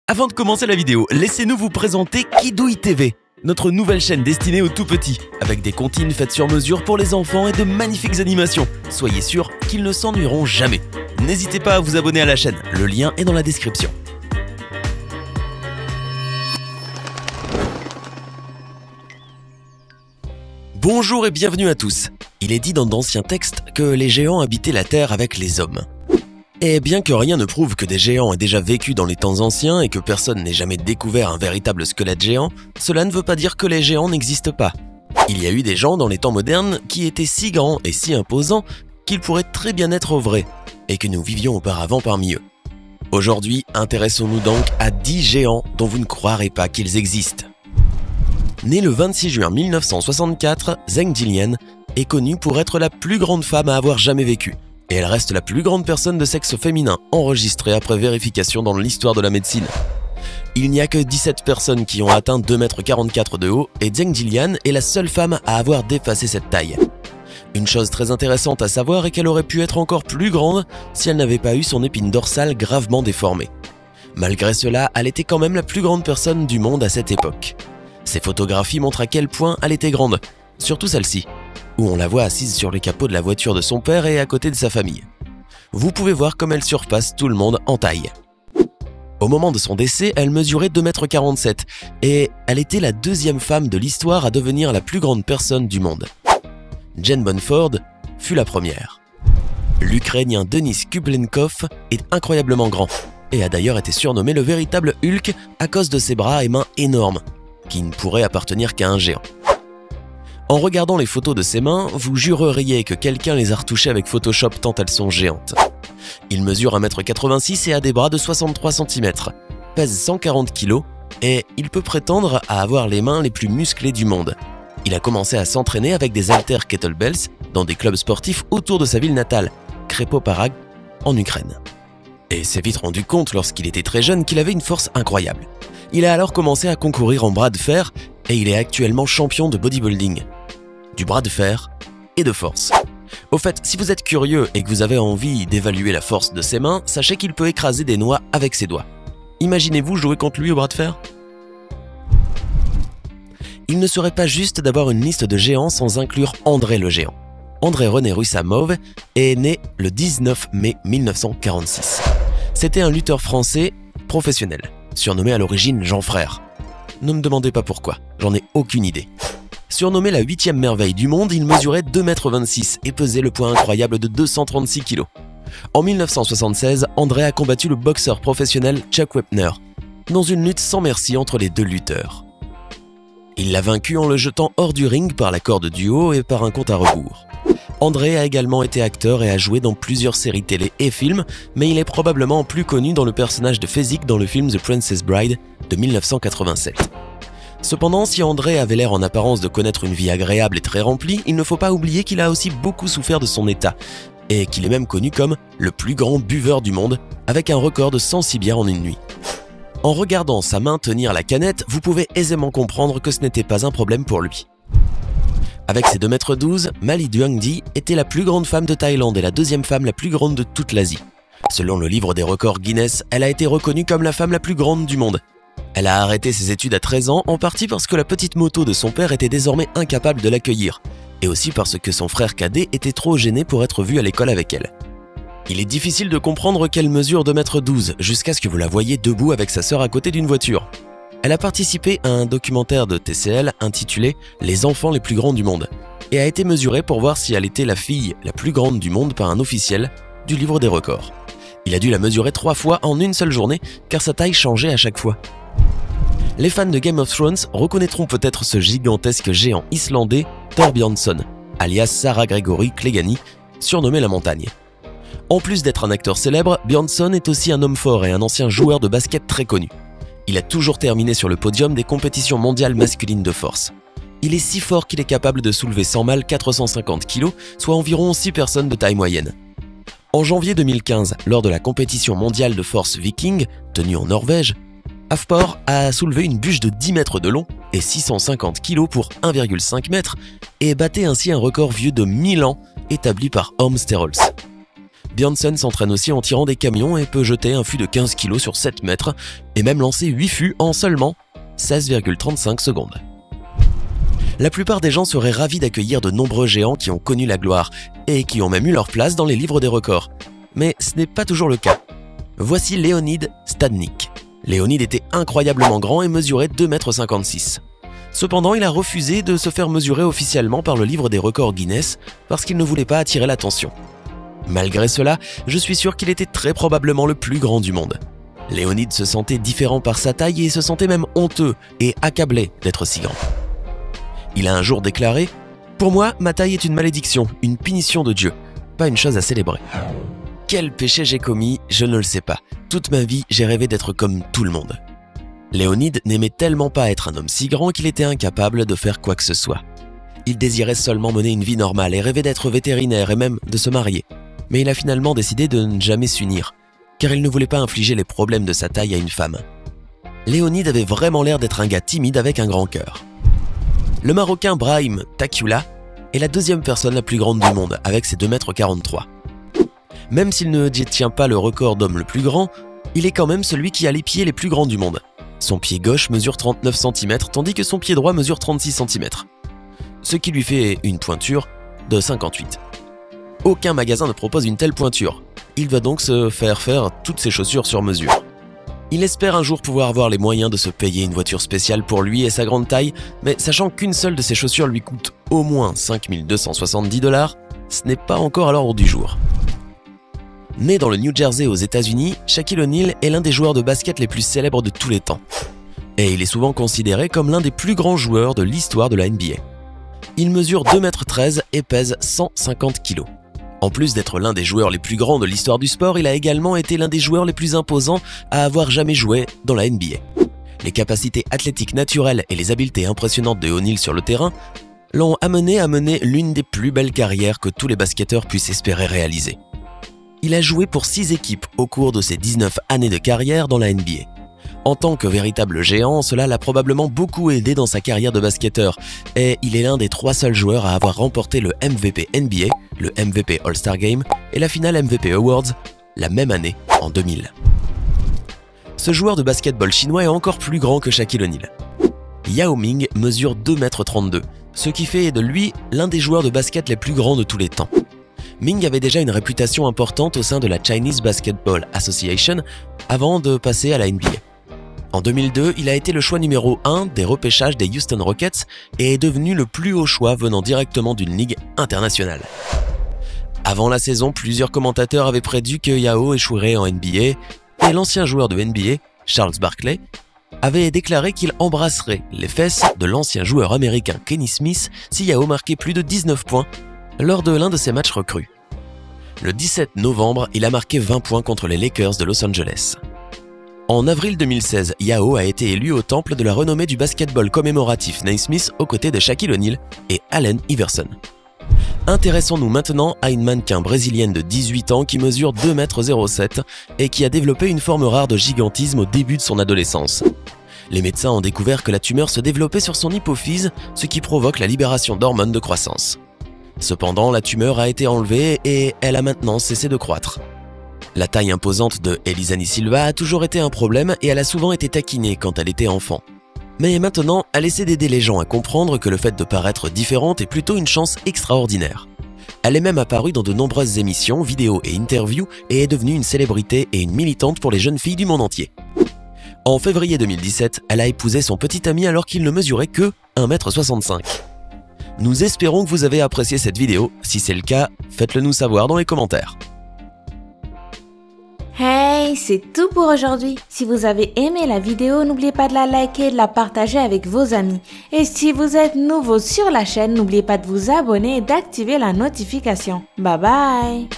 Avant de commencer la vidéo, laissez-nous vous présenter Kidouille TV, notre nouvelle chaîne destinée aux tout-petits, avec des comptines faites sur mesure pour les enfants et de magnifiques animations. Soyez sûrs qu'ils ne s'ennuieront jamais. N'hésitez pas à vous abonner à la chaîne, le lien est dans la description. Bonjour et bienvenue à tous. Il est dit dans d'anciens textes que les géants habitaient la Terre avec les hommes. Et bien que rien ne prouve que des géants aient déjà vécu dans les temps anciens et que personne n'ait jamais découvert un véritable squelette géant, cela ne veut pas dire que les géants n'existent pas. Il y a eu des gens dans les temps modernes qui étaient si grands et si imposants qu'ils pourraient très bien être vrais, et que nous vivions auparavant parmi eux. Aujourd'hui, intéressons-nous donc à 10 géants dont vous ne croirez pas qu'ils existent. Née le 26 juin 1964, Zheng Jilian est connue pour être la plus grande femme à avoir jamais vécu. Et elle reste la plus grande personne de sexe féminin enregistrée après vérification dans l'histoire de la médecine. Il n'y a que 17 personnes qui ont atteint 2,44 m de haut et Zheng Jilian est la seule femme à avoir dépassé cette taille. Une chose très intéressante à savoir est qu'elle aurait pu être encore plus grande si elle n'avait pas eu son épine dorsale gravement déformée. Malgré cela, elle était quand même la plus grande personne du monde à cette époque. Ces photographies montrent à quel point elle était grande, surtout celle-ci, où on la voit assise sur le capot de la voiture de son père et à côté de sa famille. Vous pouvez voir comme elle surpasse tout le monde en taille. Au moment de son décès, elle mesurait 2,47 m et elle était la deuxième femme de l'histoire à devenir la plus grande personne du monde. Jane Bonford fut la première. L'Ukrainien Denis Kublenkov est incroyablement grand et a d'ailleurs été surnommé le véritable Hulk à cause de ses bras et mains énormes, qui ne pourraient appartenir qu'à un géant. En regardant les photos de ses mains, vous jureriez que quelqu'un les a retouchées avec Photoshop tant elles sont géantes. Il mesure 1,86 m et a des bras de 63 cm, pèse 140 kg et il peut prétendre à avoir les mains les plus musclées du monde. Il a commencé à s'entraîner avec des haltères kettlebells dans des clubs sportifs autour de sa ville natale, Krepoparag, en Ukraine. Et s'est vite rendu compte lorsqu'il était très jeune qu'il avait une force incroyable. Il a alors commencé à concourir en bras de fer et il est actuellement champion de bodybuilding, du bras de fer et de force. Au fait, si vous êtes curieux et que vous avez envie d'évaluer la force de ses mains, sachez qu'il peut écraser des noix avec ses doigts. Imaginez-vous jouer contre lui au bras de fer? Il ne serait pas juste d'avoir une liste de géants sans inclure André le géant. André René Russamov est né le 19 mai 1946. C'était un lutteur français professionnel, surnommé à l'origine Jean Frère. Ne me demandez pas pourquoi, j'en ai aucune idée. Surnommé la 8e merveille du monde, il mesurait 2,26 m et pesait le poids incroyable de 236 kg. En 1976, André a combattu le boxeur professionnel Chuck Wepner dans une lutte sans merci entre les deux lutteurs. Il l'a vaincu en le jetant hors du ring par la corde du haut et par un compte à rebours. André a également été acteur et a joué dans plusieurs séries télé et films, mais il est probablement plus connu dans le personnage de Fezzik dans le film The Princess Bride de 1987. Cependant, si André avait l'air en apparence de connaître une vie agréable et très remplie, il ne faut pas oublier qu'il a aussi beaucoup souffert de son état, et qu'il est même connu comme le plus grand buveur du monde, avec un record de 106 bières en une nuit. En regardant sa main tenir la canette, vous pouvez aisément comprendre que ce n'était pas un problème pour lui. Avec ses 2,12 m, Mali Duangdi était la plus grande femme de Thaïlande et la deuxième femme la plus grande de toute l'Asie. Selon le livre des records Guinness, elle a été reconnue comme la femme la plus grande du monde. Elle a arrêté ses études à 13 ans, en partie parce que la petite moto de son père était désormais incapable de l'accueillir, et aussi parce que son frère cadet était trop gêné pour être vu à l'école avec elle. Il est difficile de comprendre qu'elle mesure 2,12 m jusqu'à ce que vous la voyiez debout avec sa sœur à côté d'une voiture. Elle a participé à un documentaire de TCL intitulé « Les enfants les plus grands du monde » et a été mesurée pour voir si elle était la fille la plus grande du monde par un officiel du livre des records. Il a dû la mesurer 3 fois en une seule journée car sa taille changeait à chaque fois. Les fans de Game of Thrones reconnaîtront peut-être ce gigantesque géant islandais Thor Bjornsson, alias Sarah Gregory Clegane, surnommé la montagne. En plus d'être un acteur célèbre, Bjornsson est aussi un homme fort et un ancien joueur de basket très connu. Il a toujours terminé sur le podium des compétitions mondiales masculines de force. Il est si fort qu'il est capable de soulever sans mal 450 kg, soit environ 6 personnes de taille moyenne. En janvier 2015, lors de la compétition mondiale de force Viking, tenue en Norvège, Hafthor a soulevé une bûche de 10 mètres de long et 650 kg pour 1,5 m et battait ainsi un record vieux de 1000 ans établi par Orm Sterholz. Björnsson s'entraîne aussi en tirant des camions et peut jeter un fût de 15 kg sur 7 mètres et même lancer 8 fûts en seulement 16,35 secondes. La plupart des gens seraient ravis d'accueillir de nombreux géants qui ont connu la gloire et qui ont même eu leur place dans les livres des records. Mais ce n'est pas toujours le cas. Voici Leonid Stadnik. Leonid était incroyablement grand et mesurait 2,56 m. Cependant, il a refusé de se faire mesurer officiellement par le livre des records Guinness parce qu'il ne voulait pas attirer l'attention. Malgré cela, je suis sûr qu'il était très probablement le plus grand du monde. Leonid se sentait différent par sa taille et se sentait même honteux et accablé d'être si grand. Il a un jour déclaré « Pour moi, ma taille est une malédiction, une punition de Dieu, pas une chose à célébrer. » Quel péché j'ai commis, je ne le sais pas. Toute ma vie, j'ai rêvé d'être comme tout le monde. Leonid n'aimait tellement pas être un homme si grand qu'il était incapable de faire quoi que ce soit. Il désirait seulement mener une vie normale et rêvait d'être vétérinaire et même de se marier. Mais il a finalement décidé de ne jamais s'unir, car il ne voulait pas infliger les problèmes de sa taille à une femme. Leonid avait vraiment l'air d'être un gars timide avec un grand cœur. Le Marocain Brahim Takioula est la deuxième personne la plus grande du monde, avec ses 2,43 m. Même s'il ne détient pas le record d'homme le plus grand, il est quand même celui qui a les pieds les plus grands du monde. Son pied gauche mesure 39 cm, tandis que son pied droit mesure 36 cm. Ce qui lui fait une pointure de 58. Aucun magasin ne propose une telle pointure. Il va donc se faire toutes ses chaussures sur mesure. Il espère un jour pouvoir avoir les moyens de se payer une voiture spéciale pour lui et sa grande taille, mais sachant qu'une seule de ses chaussures lui coûte au moins 5 270 $, ce n'est pas encore à l'ordre du jour. Né dans le New Jersey aux États-Unis, Shaquille O'Neal est l'un des joueurs de basket les plus célèbres de tous les temps. Et il est souvent considéré comme l'un des plus grands joueurs de l'histoire de la NBA. Il mesure 2,13 m et pèse 150 kg. En plus d'être l'un des joueurs les plus grands de l'histoire du sport, il a également été l'un des joueurs les plus imposants à avoir jamais joué dans la NBA. Les capacités athlétiques naturelles et les habiletés impressionnantes de O'Neal sur le terrain l'ont amené à mener l'une des plus belles carrières que tous les basketteurs puissent espérer réaliser. Il a joué pour 6 équipes au cours de ses 19 années de carrière dans la NBA. En tant que véritable géant, cela l'a probablement beaucoup aidé dans sa carrière de basketteur et il est l'un des 3 seuls joueurs à avoir remporté le MVP NBA, le MVP All-Star Game et la finale MVP Awards la même année en 2000. Ce joueur de basketball chinois est encore plus grand que Shaquille O'Neal. Yao Ming mesure 2,32 m, ce qui fait de lui l'un des joueurs de basket les plus grands de tous les temps. Ming avait déjà une réputation importante au sein de la Chinese Basketball Association avant de passer à la NBA. En 2002, il a été le choix numéro 1 des repêchages des Houston Rockets et est devenu le plus haut choix venant directement d'une ligue internationale. Avant la saison, plusieurs commentateurs avaient prédit que Yao échouerait en NBA et l'ancien joueur de NBA, Charles Barkley, avait déclaré qu'il embrasserait les fesses de l'ancien joueur américain Kenny Smith si Yao marquait plus de 19 points lors de l'un de ses matchs recrues. Le 17 novembre, il a marqué 20 points contre les Lakers de Los Angeles. En avril 2016, Yao a été élu au temple de la renommée du basketball commémoratif Naismith aux côtés de Shaquille O'Neal et Allen Iverson. Intéressons-nous maintenant à une mannequin brésilienne de 18 ans qui mesure 2,07 m et qui a développé une forme rare de gigantisme au début de son adolescence. Les médecins ont découvert que la tumeur se développait sur son hypophyse, ce qui provoque la libération d'hormones de croissance. Cependant, la tumeur a été enlevée et elle a maintenant cessé de croître. La taille imposante de Elisani Silva a toujours été un problème et elle a souvent été taquinée quand elle était enfant. Mais maintenant, elle essaie d'aider les gens à comprendre que le fait de paraître différente est plutôt une chance extraordinaire. Elle est même apparue dans de nombreuses émissions, vidéos et interviews et est devenue une célébrité et une militante pour les jeunes filles du monde entier. En février 2017, elle a épousé son petit ami alors qu'il ne mesurait que 1,65 m. Nous espérons que vous avez apprécié cette vidéo. Si c'est le cas, faites-le nous savoir dans les commentaires. Hey, c'est tout pour aujourd'hui. Si vous avez aimé la vidéo, n'oubliez pas de la liker et de la partager avec vos amis. Et si vous êtes nouveau sur la chaîne, n'oubliez pas de vous abonner et d'activer la notification. Bye bye!